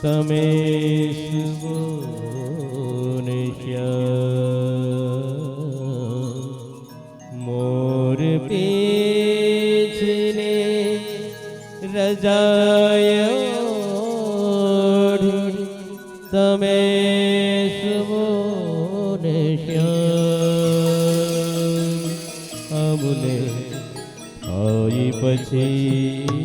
તમે મોર પીછને રજાય તમે સુને અમુને આઈ પછી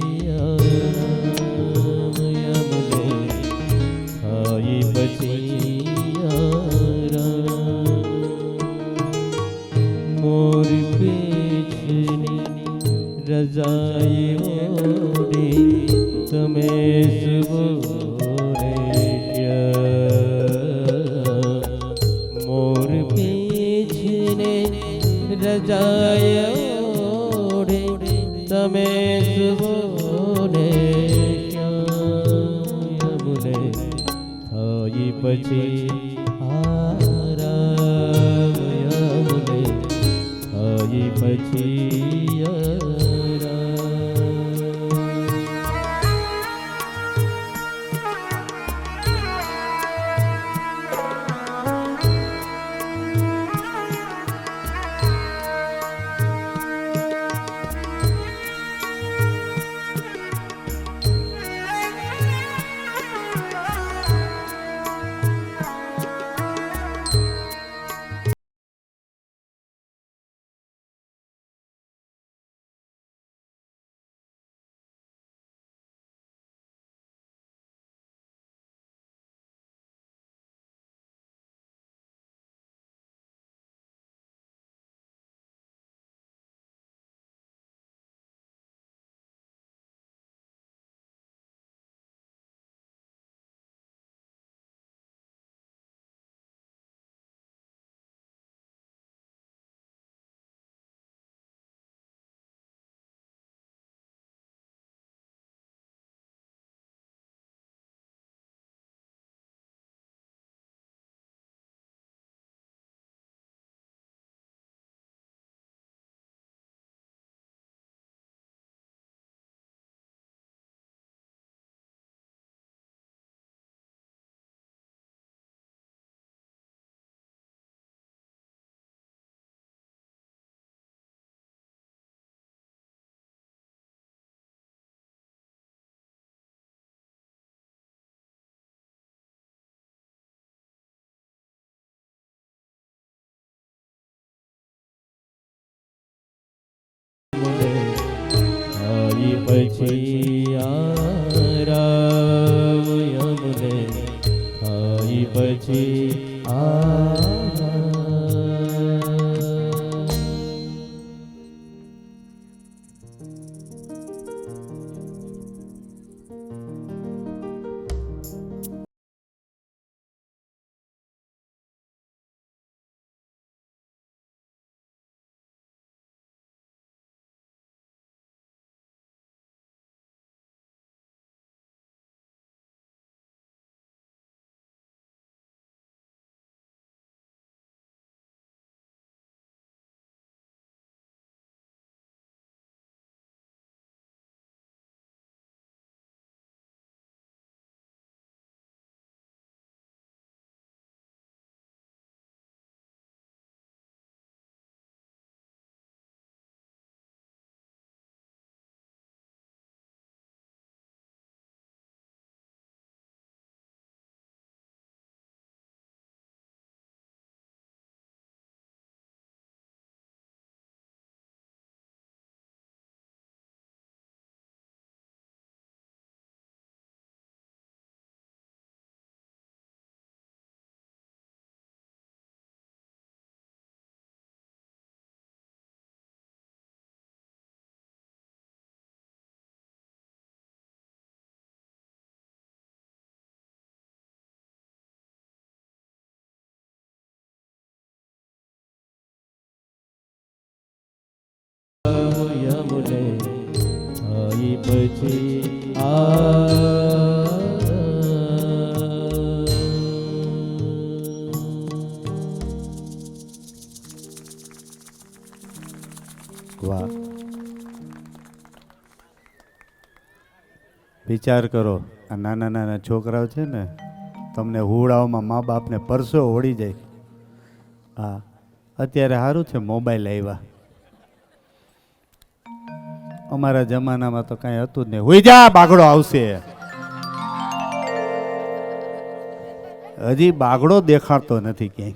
મોર પીછની રજાઈ ઓઢે તમે સુને મોર પીછને રજાઈ ઓઢે તમે સુને યમુને થઈ પછી આરામ યમુને થઈ પછી પછી આરામ યમુને થઈ પછી યમુને થઈ પછી વાહ, વિચાર કરો આ નાના નાના છોકરાઓ છે ને તમને હુડાઓમાં મા બાપને પરસો ઓળી જાય. હા, અત્યારે સારું છે મોબાઈલ આવ્યા. અમારા જમાનામાં તો કાંઈ હતું જ નહીં. હુઈ જા, બાગડો આવશે. હજી બાગડો દેખાડતો નથી ક્યાંય.